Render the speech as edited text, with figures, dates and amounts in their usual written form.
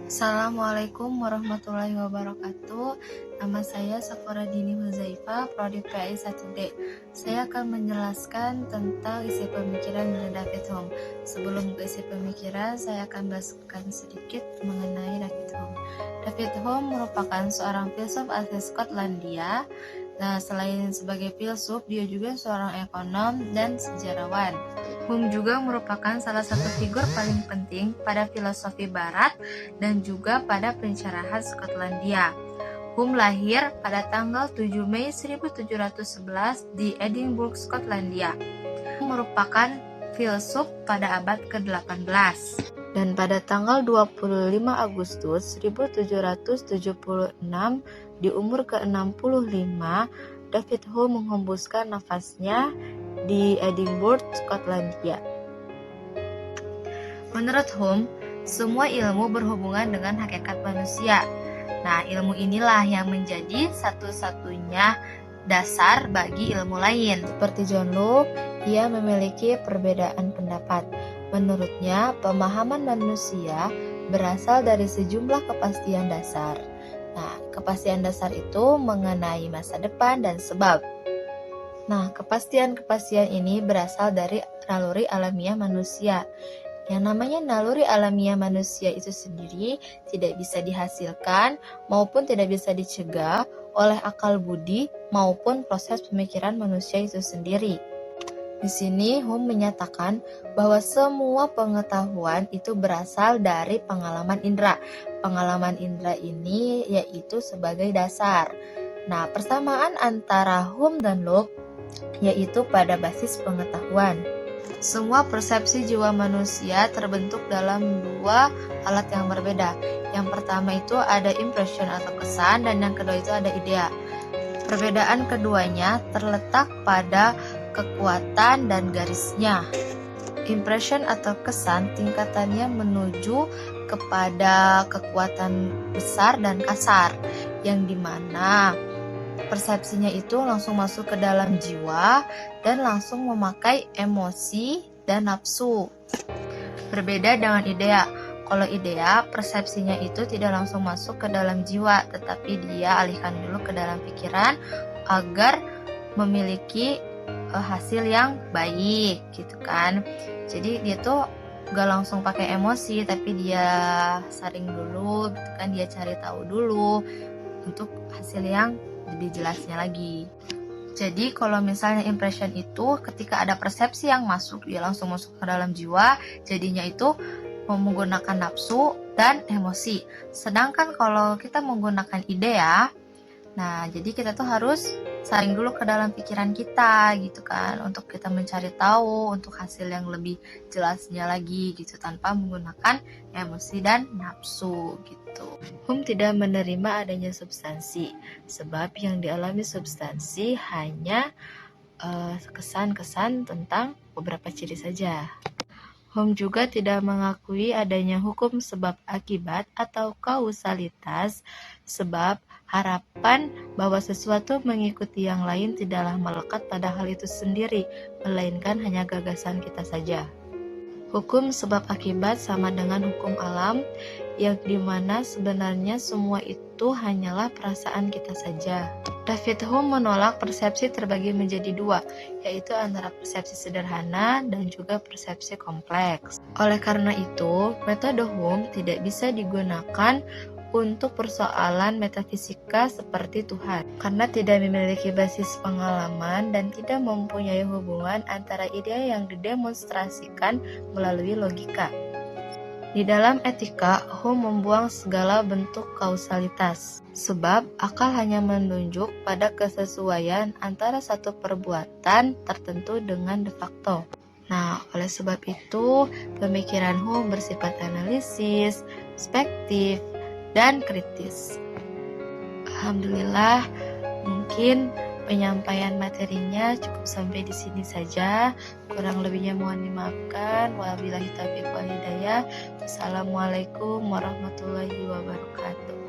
Assalamualaikum warahmatullahi wabarakatuh. Nama saya Safora Dini Huzaifah, Prodi PAI 1D. Saya akan menjelaskan tentang isi pemikiran dari David Hume. Sebelum ke isi pemikiran, saya akan bahaskan sedikit mengenai David Hume. David Hume merupakan seorang filsuf asli Skotlandia. Nah, selain sebagai filsuf, dia juga seorang ekonom dan sejarawan. Hume juga merupakan salah satu figur paling penting pada filosofi barat dan juga pada pencerahan Skotlandia. Hume lahir pada tanggal 7 Mei 1711 di Edinburgh, Skotlandia. Hume merupakan filsuf pada abad ke-18. Dan pada tanggal 25 Agustus 1776 di umur ke-65, David Hume menghembuskan nafasnya di Edinburgh, Skotlandia. Menurut Hume, semua ilmu berhubungan dengan hakikat manusia. Nah, ilmu inilah yang menjadi satu-satunya dasar bagi ilmu lain. Seperti John Locke, ia memiliki perbedaan pendapat. Menurutnya, pemahaman manusia berasal dari sejumlah kepastian dasar. Nah, kepastian dasar itu mengenai masa depan dan sebab. Nah, kepastian-kepastian ini berasal dari naluri alamiah manusia. Yang namanya naluri alamiah manusia itu sendiri tidak bisa dihasilkan maupun tidak bisa dicegah oleh akal budi maupun proses pemikiran manusia itu sendiri. Di sini Hume menyatakan bahwa semua pengetahuan itu berasal dari pengalaman indera. Pengalaman indera ini yaitu sebagai dasar. Nah, persamaan antara Hume dan Locke yaitu pada basis pengetahuan. Semua persepsi jiwa manusia terbentuk dalam dua alat yang berbeda. Yang pertama itu ada impression atau kesan, dan yang kedua itu ada idea. Perbedaan keduanya terletak pada kekuatan dan garisnya. Impression atau kesan tingkatannya menuju kepada kekuatan besar dan kasar, yang dimana persepsinya itu langsung masuk ke dalam jiwa dan langsung memakai emosi dan nafsu. Berbeda dengan idea. Kalau idea, persepsinya itu tidak langsung masuk ke dalam jiwa, tetapi dia alihkan dulu ke dalam pikiran agar memiliki hasil yang baik, gitu kan. Jadi dia tuh gak langsung pakai emosi, tapi dia saring dulu, gitu kan. Dia cari tahu dulu untuk hasil yang lebih jelasnya lagi. Jadi kalau misalnya impression itu ketika ada persepsi yang masuk, dia langsung masuk ke dalam jiwa, jadinya itu menggunakan nafsu dan emosi. Sedangkan kalau kita menggunakan idea, nah jadi kita tuh harus saring dulu ke dalam pikiran kita gitu kan, untuk kita mencari tahu untuk hasil yang lebih jelasnya lagi gitu, tanpa menggunakan emosi dan nafsu gitu. Hume tidak menerima adanya substansi, sebab yang dialami substansi hanya kesan-kesan tentang beberapa ciri saja. Hume juga tidak mengakui adanya hukum sebab akibat atau kausalitas, sebab harapan bahwa sesuatu mengikuti yang lain tidaklah melekat pada hal itu sendiri, melainkan hanya gagasan kita saja. Hukum sebab akibat sama dengan hukum alam, yang dimana sebenarnya semua itu hanyalah perasaan kita saja. David Hume menolak persepsi terbagi menjadi dua, yaitu antara persepsi sederhana dan juga persepsi kompleks. Oleh karena itu, metode Hume tidak bisa digunakan untuk persoalan metafisika seperti Tuhan, karena tidak memiliki basis pengalaman dan tidak mempunyai hubungan antara ide yang didemonstrasikan melalui logika. Di dalam etika, Hume membuang segala bentuk kausalitas, sebab akal hanya menunjuk pada kesesuaian antara satu perbuatan tertentu dengan de facto. Nah, oleh sebab itu, pemikiran Hume bersifat analisis, spektif, dan kritis. Alhamdulillah, mungkin penyampaian materinya cukup sampai di sini saja. Kurang lebihnya mohon dimaafkan. Wabillahi taufiq wal hidayah. Wassalamualaikum warahmatullahi wabarakatuh.